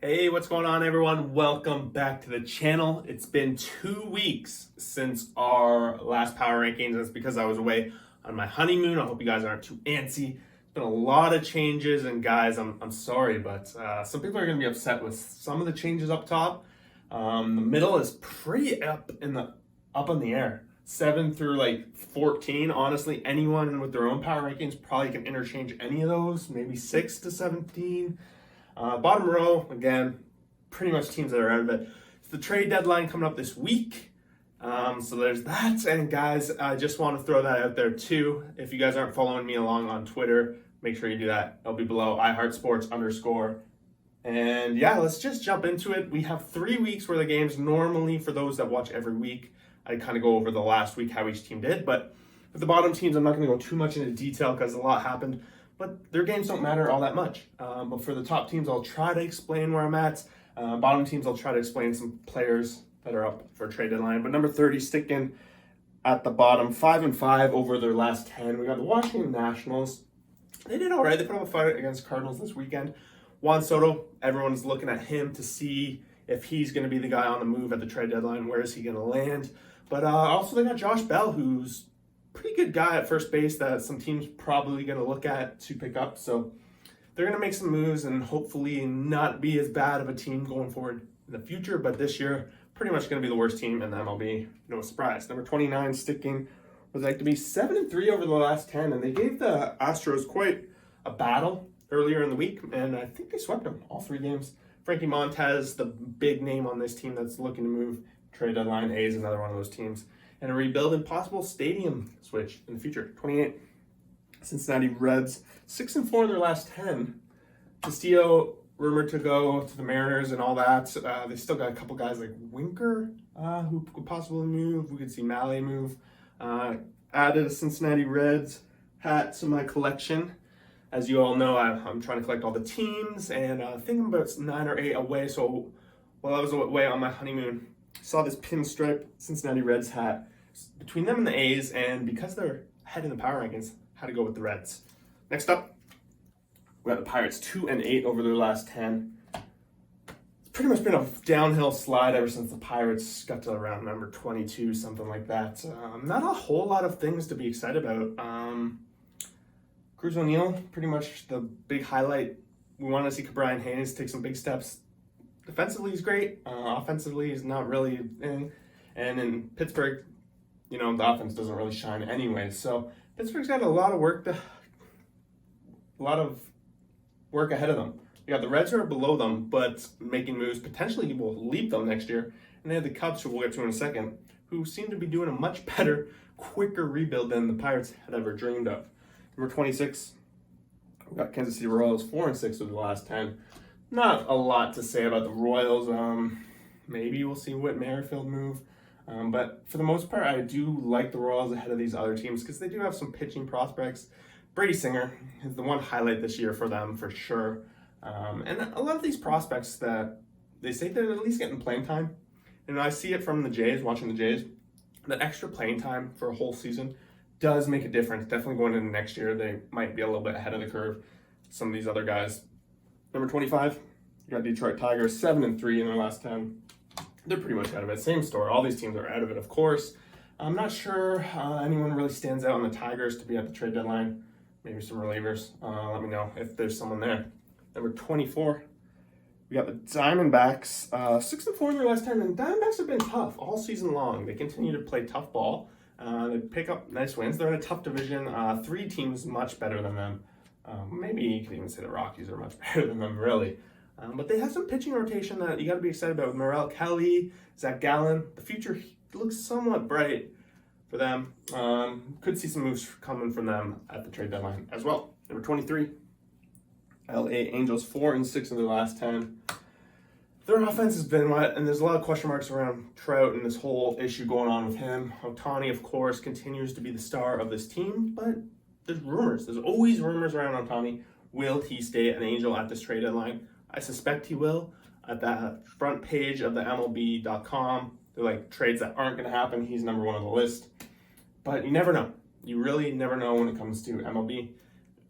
Hey, what's going on, everyone? Welcome back to the channel. It's been 2 weeks since our last power rankings. That's because I was away on my honeymoon. I hope you guys aren't too antsy. There's been a lot of changes, and guys, I'm sorry, but some people are going to be upset with some of the changes up top. The middle is pretty up in the air. 7 through like 14. Honestly, anyone with their own power rankings probably can interchange any of those. Maybe 6 to 17. Bottom row, again, pretty much teams that are out of it. It's the trade deadline coming up this week. So there's that. And guys, I just want to throw that out there too. If you guys aren't following me along on Twitter, make sure you do that. It'll be below iHeartSports_. And yeah, let's just jump into it. We have 3 weeks worth of games. Normally, for those that watch every week, I kind of go over the last week, how each team did. But with the bottom teams, I'm not going to go too much into detail because a lot happened. But their games don't matter all that much. But for the top teams, I'll try to explain where I'm at. Bottom teams, I'll try to explain some players that are up for trade deadline. But number 30, sticking at the bottom, 5-5 over their last 10. We got the Washington Nationals. They did all right. They put up a fight against Cardinals this weekend. Juan Soto, everyone's looking at him to see if he's going to be the guy on the move at the trade deadline. Where is he going to land? But also they got Josh Bell, who's pretty good guy at first base that some teams probably going to look at to pick up. So they're going to make some moves and hopefully not be as bad of a team going forward in the future. But this year, pretty much going to be the worst team in the MLB. No surprise. Number 29, sticking was like to be 7-3 over the last 10. And they gave the Astros quite a battle earlier in the week. And I think they swept them all 3 games. Frankie Montez, the big name on this team that's looking to move trade deadline. A's another one of those teams. And a rebuild and possible stadium switch in the future. 28, Cincinnati Reds, 6-4 in their last 10. Castillo rumored to go to the Mariners and all that. They still got a couple guys like Winker who could possibly move. We could see Mahle move. Added a Cincinnati Reds hat to my collection. As you all know, I'm trying to collect all the teams, and I think I'm about 9 or 8 away. So while I was away on my honeymoon, saw this pinstripe Cincinnati Reds hat between them and the A's, and because they're ahead in the power rankings, had to go with the Reds. Next up, we got the Pirates, 2-8 over their last 10. It's pretty much been a downhill slide ever since the Pirates got to around number 22, something like that. Not a whole lot of things to be excited about. Cruz O'Neill, pretty much the big highlight. We want to see Brian Haynes take some big steps. Defensively, he's great. Offensively, he's not really in. And in Pittsburgh, the offense doesn't really shine anyway. So Pittsburgh's got a lot of work ahead of them. You got the Reds who are below them, but making moves potentially will leap them next year. And they have the Cubs, who we'll get to in a second, who seem to be doing a much better, quicker rebuild than the Pirates had ever dreamed of. Number 26, we got Kansas City Royals, 4-6 over the last 10. Not a lot to say about the Royals. Maybe we'll see Whit Merrifield move. But for the most part, I do like the Royals ahead of these other teams because they do have some pitching prospects. Brady Singer is the one highlight this year for them, for sure. And a lot of these prospects that they say they're at least getting playing time. And I see it from the Jays, watching the Jays. The extra playing time for a whole season does make a difference. Definitely going into next year, they might be a little bit ahead of the curve. Some of these other guys. Number 25, you got Detroit Tigers, 7-3 in their last 10. They're pretty much out of it. Same story. All these teams are out of it, of course. I'm not sure anyone really stands out on the Tigers to be at the trade deadline. Maybe some relievers. Let me know if there's someone there. Number 24, we got the Diamondbacks, 6-4 in their last 10. And Diamondbacks have been tough all season long. They continue to play tough ball. They pick up nice wins. They're in a tough division. 3 teams much better than them. Maybe you can even say the Rockies are much better than them, really. But they have some pitching rotation that you got to be excited about with Morel Kelly, Zach Gallen. The future looks somewhat bright for them. Could see some moves coming from them at the trade deadline as well. Number 23, LA Angels, 4-6 in their last 10. Their offense has been wet, and there's a lot of question marks around Trout and this whole issue going on with him. Ohtani, of course, continues to be the star of this team, but there's rumors. There's always rumors around Ohtani. Will he stay an Angel at this trade deadline? I suspect he will. At the front page of the MLB.com, they're like trades that aren't going to happen. He's number 1 on the list. But you never know. You really never know when it comes to MLB.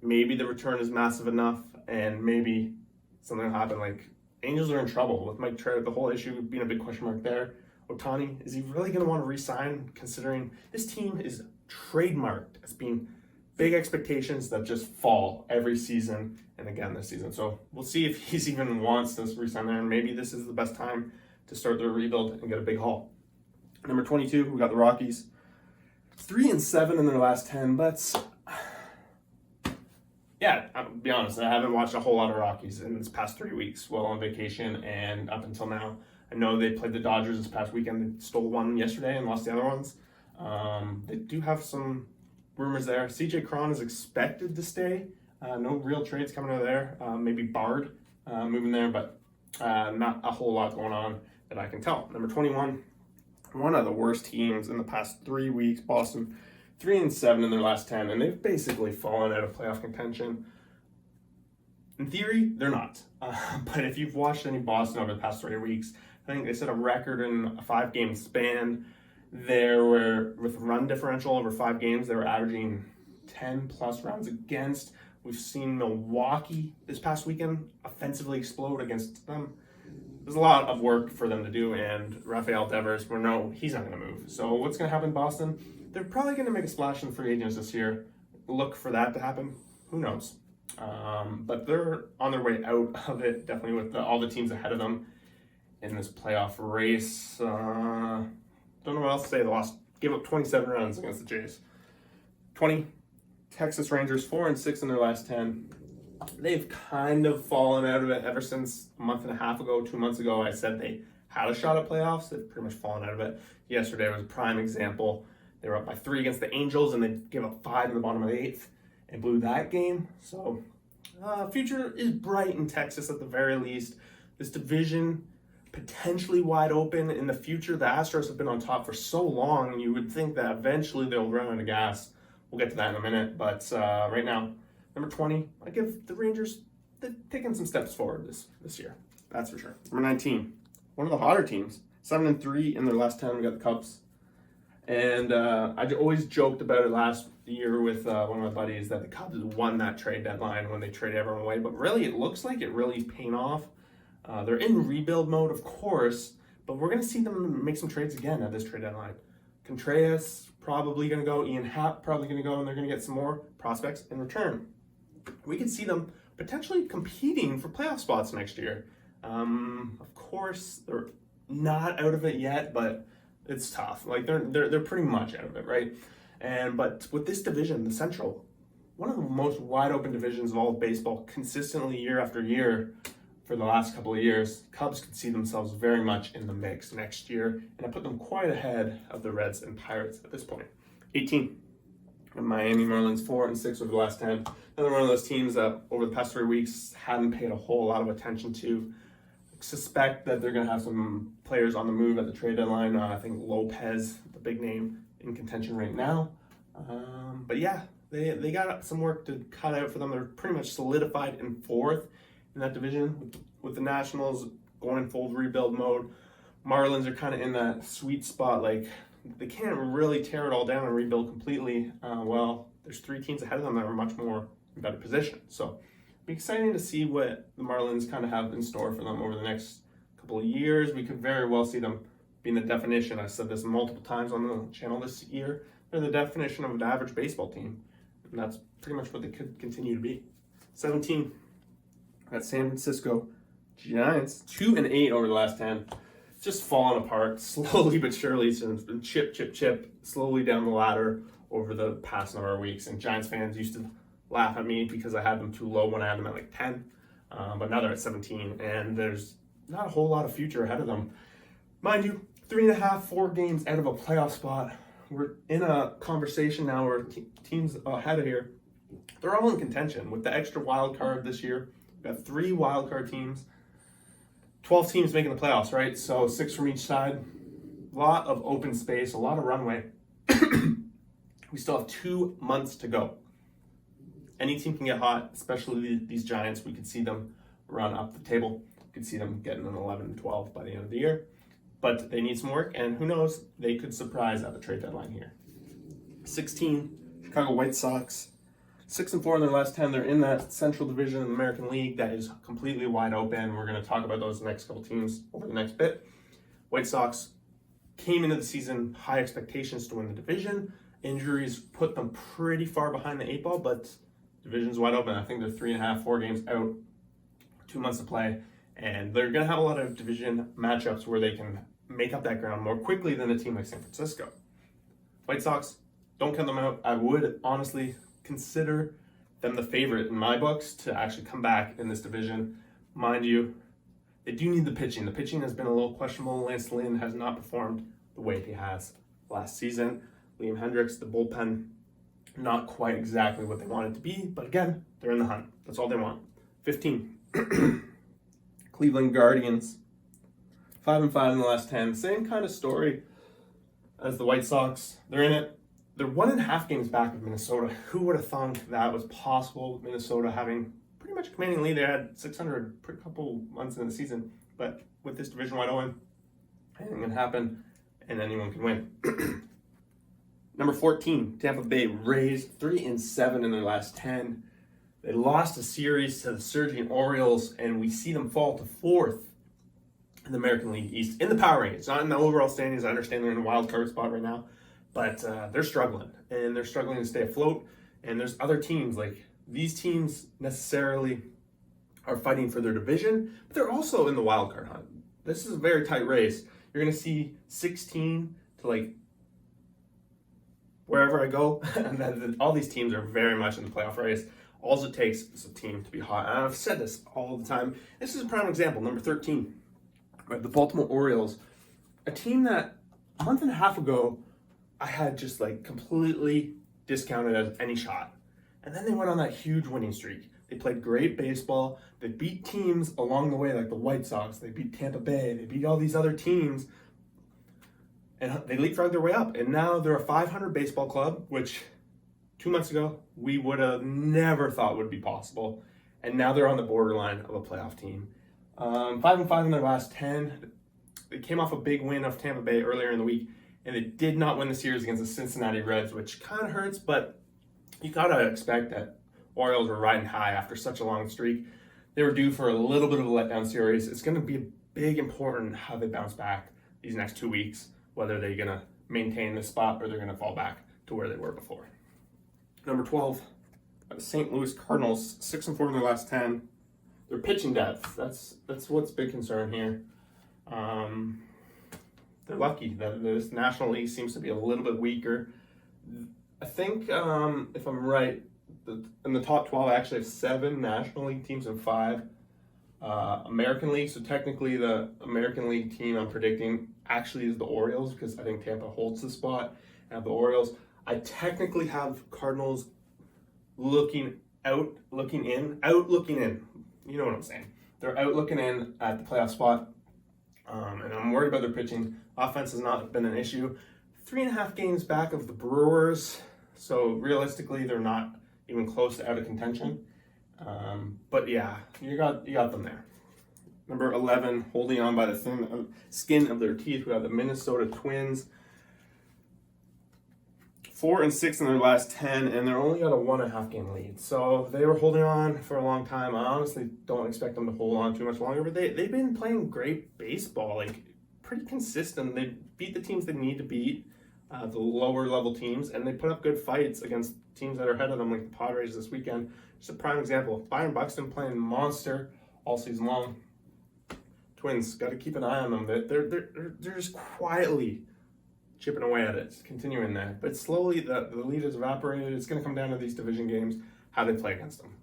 Maybe the return is massive enough, and maybe something will happen like Angels are in trouble with Mike Trout, the whole issue being a big question mark there. Ohtani, is he really going to want to re-sign, considering this team is trademarked as being big expectations that just fall every season and again this season. So we'll see if he's even wants to re-sign there, and maybe this is the best time to start their rebuild and get a big haul. Number 22, we got the Rockies. 3-7 in their last 10, but yeah, I'll be honest, I haven't watched a whole lot of Rockies in this past 3 weeks while on vacation and up until now. I know they played the Dodgers this past weekend. They stole one yesterday and lost the other ones. They do have some rumors there. CJ Cron is expected to stay. No real trades coming out of there. Maybe Bard moving there, but not a whole lot going on that I can tell. Number 21, one of the worst teams in the past 3 weeks, Boston. 3-7 in their last 10, and they've basically fallen out of playoff contention. In theory, they're not. But if you've watched any Boston over the past 3 weeks, I think they set a record in a 5-game span. There were, with run differential over 5 games, they were averaging 10 plus runs against. We've seen Milwaukee this past weekend offensively explode against them. There's a lot of work for them to do, and Rafael Devers, he's not going to move. So what's going to happen in Boston? They're probably going to make a splash in free agents this year. Look for that to happen. Who knows? But they're on their way out of it, definitely with all the teams ahead of them in this playoff race. Don't know what else to say. They gave up 27 runs against the Jays. 20, Texas Rangers, 4-6 in their last 10. They've kind of fallen out of it ever since a month and a half ago, 2 months ago. I said they had a shot at playoffs. They've pretty much fallen out of it. Yesterday was a prime example. They were up by 3 against the Angels, and they gave up 5 in the bottom of the 8th and blew that game. So, future is bright in Texas at the very least. This division potentially wide open in the future. The Astros have been on top for so long, you would think that eventually they'll run out of gas. We'll get to that in a minute, but right now, number 20, I give the Rangers, they're taking some steps forward this year. That's for sure. Number 19, one of the hotter teams, 7-3 in their last 10. We got the Cubs. And I always joked about it last year with one of my buddies that the Cubs won that trade deadline when they traded everyone away. But really, it looks like it really is paying off. They're in rebuild mode, of course, but we're going to see them make some trades again at this trade deadline. Contreras probably going to go. Ian Happ probably going to go, and they're going to get some more prospects in return. We could see them potentially competing for playoff spots next year. Of course, they're not out of it yet, but it's tough. Like they're pretty much out of it, right? But with this division, the Central, one of the most wide open divisions of all of baseball, consistently year after year for the last couple of years, Cubs could see themselves very much in the mix next year, and I put them quite ahead of the Reds and Pirates at this point. 18, Miami Marlins, 4-6 over the last 10. Another one of those teams that over the past 3 weeks hadn't paid a whole lot of attention to. Suspect that they're going to have some players on the move at the trade deadline. I think Lopez, the big name, in contention right now. But yeah, they got some work to cut out for them. They're pretty much solidified in 4th in that division with the Nationals going in full rebuild mode. Marlins are kind of in that sweet spot. Like they can't really tear it all down and rebuild completely. Well, there's 3 teams ahead of them that are much more in better position. So be exciting to see what the Marlins kind of have in store for them over the next couple of years. We could very well see them being the definition. I've said this multiple times on the channel this year. They're the definition of an average baseball team. And that's pretty much what they could continue to be. 17, that's San Francisco Giants. 2-8 over the last 10. Just falling apart slowly but surely. So it's been chip, slowly down the ladder over the past number of weeks. And Giants fans used to laugh at me because I had them too low when I had them at like 10, but now they're at 17, and there's not a whole lot of future ahead of them. Mind you, 3.5, 4 games out of a playoff spot. We're in a conversation now where teams ahead of here, they're all in contention with the extra wild card this year. We've got 3 wild card teams, 12 teams making the playoffs, right? So 6 from each side. A lot of open space, a lot of runway. We still have 2 months to go. Any team can get hot, especially these Giants. We could see them run up the table. We could see them getting an 11-12 by the end of the year. But they need some work, and who knows, they could surprise at the trade deadline here. 16, Chicago White Sox. 6-4 in their last 10. They're in that Central Division of the American League that is completely wide open. We're going to talk about those next couple teams over the next bit. White Sox came into the season high expectations to win the division. Injuries put them pretty far behind the 8 ball, but division's wide open. I think they're 3.5, 4 games out, 2 months to play, and they're going to have a lot of division matchups where they can make up that ground more quickly than a team like San Francisco. White Sox, don't count them out. I would honestly consider them the favorite in my books to actually come back in this division. Mind you, they do need the pitching. The pitching has been a little questionable. Lance Lynn has not performed the way he has last season. Liam Hendricks, the bullpen, not quite exactly what they want it to be, but again, they're in the hunt. That's all they want. 15. Cleveland Guardians, 5-5 in the last 10. Same kind of story as the White Sox. They're in it. They're 1.5 games back of Minnesota. Who would have thunk that was possible with Minnesota having pretty much a commanding lead? They had 600 for a couple months in the season, but with this division wide open, anything can happen and anyone can win. Number 14, Tampa Bay Rays, 3-7 in their last 10. They lost a series to the surging Orioles, and we see them fall to 4th in the American League East in the power rankings, not in the overall standings. I understand they're in a wild card spot right now, but they're struggling, and they're struggling to stay afloat. And there's other teams, like these teams necessarily are fighting for their division, but they're also in the wild card hunt. This is a very tight race. You're going to see 16 to like wherever I go, and then all these teams are very much in the playoff race. All it takes is a team to be hot. And I've said this all the time. This is a prime example. Number 13, right, the Baltimore Orioles, a team that a month and a half ago I had just like completely discounted as any shot. And then they went on that huge winning streak. They played great baseball. They beat teams along the way like the White Sox. They beat Tampa Bay. They beat all these other teams. And they leapfrogged their way up. And now they're a 500 baseball club, which 2 months ago we would have never thought would be possible. And now they're on the borderline of a playoff team. 5-5 in their last 10. They came off a big win of Tampa Bay earlier in the week, and they did not win the series against the Cincinnati Reds, which kind of hurts, but you got to expect that Orioles were riding high after such a long streak. They were due for a little bit of a letdown series. It's going to be big important how they bounce back these next 2 weeks, whether they're going to maintain this spot or they're going to fall back to where they were before. Number 12, the St. Louis Cardinals, 6-4 in their last 10. Their pitching depth, that's what's big concern here. They're lucky that this National League seems to be a little bit weaker. I think, if I'm right, in the top 12, I actually have 7 National League teams and 5 American League. So technically the American League team I'm predicting actually is the Orioles, because I think Tampa holds the spot. I have the Orioles. I technically have Cardinals looking in. You know what I'm saying. They're out looking in at the playoff spot. And I'm worried about their pitching. Offense has not been an issue. 3.5 games back of the Brewers. So realistically, they're not even close to out of contention. But yeah, you got them there. Number 11, holding on by the thin skin of their teeth, we have the Minnesota Twins. 4-6 in their last 10, and they're only got a 1.5 game lead. So they were holding on for a long time. I honestly don't expect them to hold on too much longer, but they've been playing great baseball, like pretty consistent. They beat the teams they need to beat, the lower level teams, and they put up good fights against teams that are ahead of them, like the Padres this weekend. Just a prime example. Byron Buxton playing monster all season long. Twins, got to keep an eye on them. They're just quietly chipping away at it, continuing that. But slowly, the lead has evaporated. It's going to come down to these division games, how they play against them.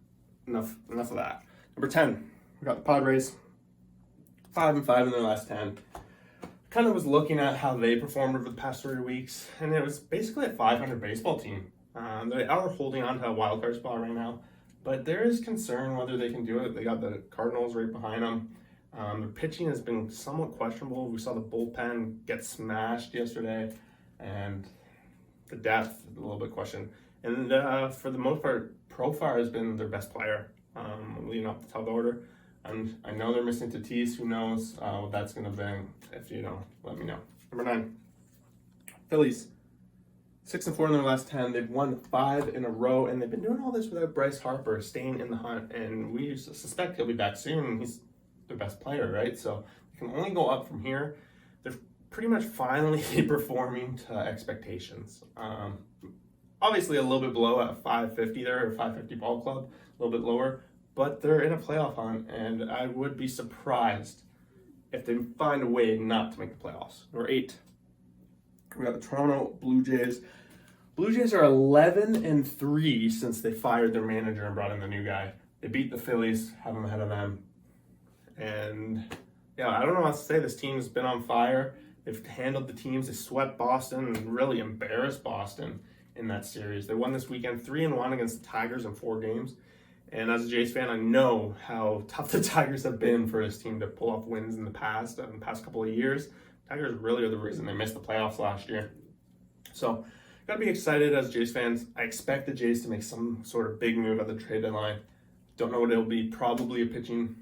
Enough of that. Number 10, we got the Padres. 5-5 in their last 10. Kind of was looking at how they performed over the past 3 weeks, and it was basically a 500 baseball team. They are holding on to a wild card spot right now, but there is concern whether they can do it. They got the Cardinals right behind them. Their pitching has been somewhat questionable. We saw the bullpen get smashed yesterday, and the depth a little bit questioned. And for the most part, Profar has been their best player leading up the top order. And I know they're missing Tatis. Who knows what that's going to be? If you know, let me know. Number 9, Phillies. 6-4 in their last 10. They've won 5 in a row, and they've been doing all this without Bryce Harper staying in the hunt. And we suspect he'll be back soon. He's their best player, right? So they can only go up from here. They're pretty much finally performing to expectations. Obviously a little bit below at 550 there, or 550 ball club, a little bit lower, but they're in a playoff hunt, and I would be surprised if they find a way not to make the playoffs. Number 8, we got the Toronto Blue Jays. Blue Jays are 11-3 since they fired their manager and brought in the new guy. They beat the Phillies, have them ahead of them. And yeah, I don't know what to say. This team's been on fire. They've handled the teams. They swept Boston and really embarrassed Boston in that series. They won this weekend 3-1 against the Tigers in 4 games. And as a Jays fan, I know how tough the Tigers have been for this team to pull off wins in the past couple of years. Tigers really are the reason they missed the playoffs last year. So, gotta be excited as Jays fans. I expect the Jays to make some sort of big move at the trade deadline. Don't know what it'll be. Probably a pitching,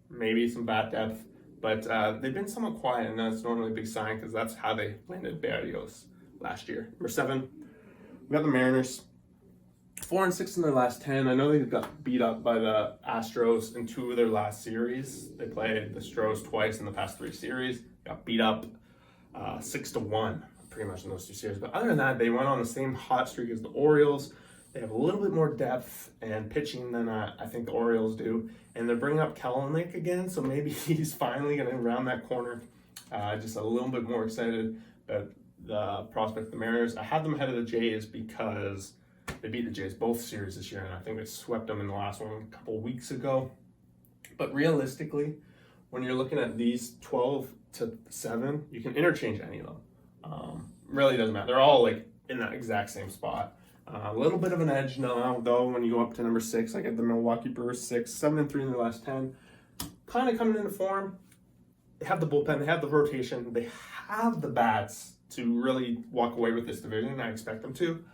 maybe some bat depth. But they've been somewhat quiet, and that's normally a big sign because that's how they landed Barrios last year. Number 7, we got the Mariners. 4-6 in their last 10. I know they got beat up by the Astros in 2 of their last series. They played the Astros twice in the past 3 series. Got beat up 6-1 pretty much in those 2 series. But other than that, they went on the same hot streak as the Orioles. They have a little bit more depth and pitching than I think the Orioles do. And they're bringing up Kelenic again, so maybe he's finally going to round that corner. Just a little bit more excited about the prospect of the Mariners. I had them ahead of the Jays because they beat the Jays both series this year, and I think they swept them in the last one a couple weeks ago. But realistically, when you're looking at these 12-7, you can interchange any of them. Really doesn't matter. They're all like in that exact same spot. A little bit of an edge now, though, when you go up to number 6. I get the Milwaukee Brewers 7-3 in their last 10. Kind of coming into form. They have the bullpen, they have the rotation, they have the bats to really walk away with this division. I expect them to.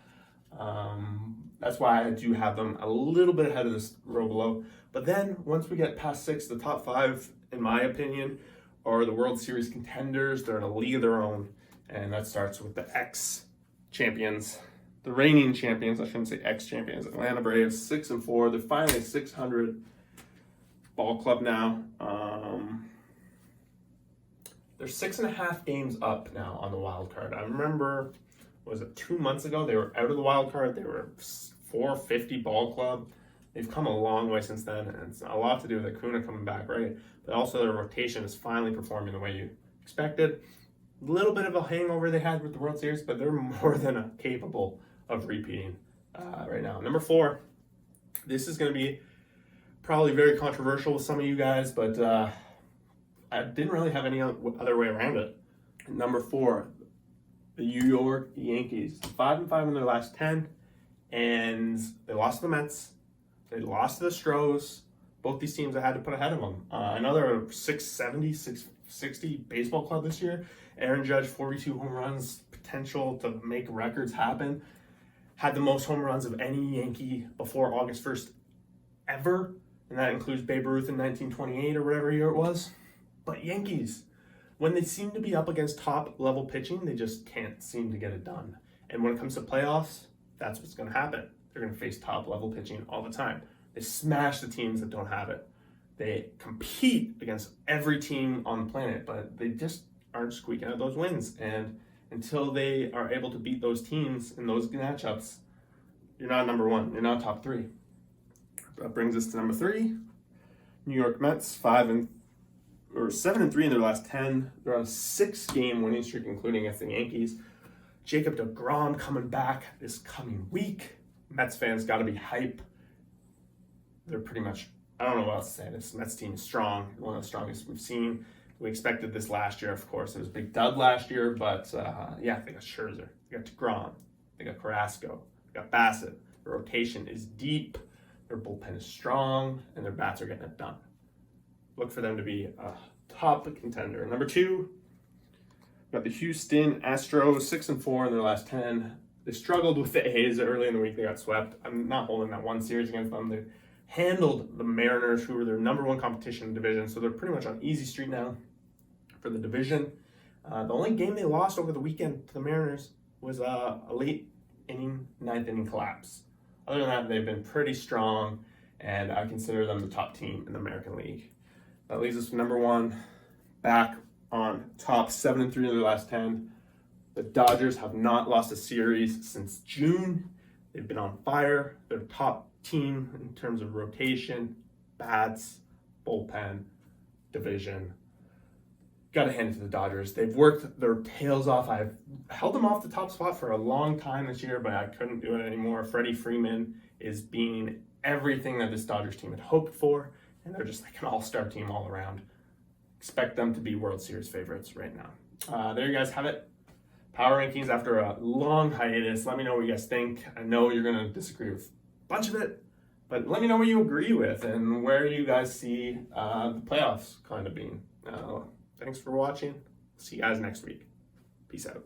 That's why I do have them a little bit ahead of this row below. But then once we get past 6, the top 5, in my opinion, are the World Series contenders. They're in a league of their own, and that starts with the ex-champions, the reigning champions. I shouldn't say ex-champions. Atlanta Braves 6-4. They're finally a 600 ball club now. They're 6.5 games up now on the wild card. I remember, was it 2 months ago? They were out of the wild card. They were 450 ball club. They've come a long way since then, and it's a lot to do with Acuna coming back, right? But also their rotation is finally performing the way you expected. A little bit of a hangover they had with the World Series, but they're more than capable of repeating right now. Number 4, this is going to be probably very controversial with some of you guys, but I didn't really have any other way around it. Number 4, the New York Yankees, 5-5 in their last 10, and they lost to the Mets. They lost to the Stros. Both these teams I had to put ahead of them. Another 670, 660 baseball club this year. Aaron Judge, 42 home runs, potential to make records happen. Had the most home runs of any Yankee before August 1st ever, and that includes Babe Ruth in 1928 or whatever year it was. But Yankees, when they seem to be up against top-level pitching, they just can't seem to get it done. And when it comes to playoffs, that's what's going to happen. They're going to face top-level pitching all the time. They smash the teams that don't have it. They compete against every team on the planet, but they just aren't squeaking out those wins. And until they are able to beat those teams in those matchups, you're not number 1. You're not top 3. That brings us to number 3. New York Mets, 7-3 in their last 10. They're on a 6-game winning streak, including against the Yankees. Jacob deGrom coming back this coming week. Mets fans got to be hype. They're pretty much, I don't know what else to say. This Mets team is strong, one of the strongest we've seen. We expected this last year, of course. It was a big dud last year, but they got Scherzer, they got deGrom, they got Carrasco, they got Bassett. Their rotation is deep, their bullpen is strong, and their bats are getting it done. Look for them to be a top contender. Number 2, got the Houston Astros, 6-4 in their last 10. They struggled with the A's early in the week. They got swept. I'm not holding that one series against them. They handled the Mariners, who were their number 1 competition in the division, so they're pretty much on easy street now for the division. The only game they lost over the weekend to the Mariners was a late ninth inning collapse. Other than that, they've been pretty strong, and I consider them the top team in the American League. That leaves us with number one, back on top, 7-3 of their last 10. The Dodgers have not lost a series since June. They've been on fire. They're top team in terms of rotation, bats, bullpen, division. Got to hand it to the Dodgers. They've worked their tails off. I've held them off the top spot for a long time this year, but I couldn't do it anymore. Freddie Freeman is being everything that this Dodgers team had hoped for, and they're just like an all-star team all around. Expect them to be World Series favorites right now. There you guys have it. Power rankings after a long hiatus. Let me know what you guys think. I know you're going to disagree with a bunch of it, but let me know what you agree with and where you guys see the playoffs kind of being. Thanks for watching. See you guys next week. Peace out.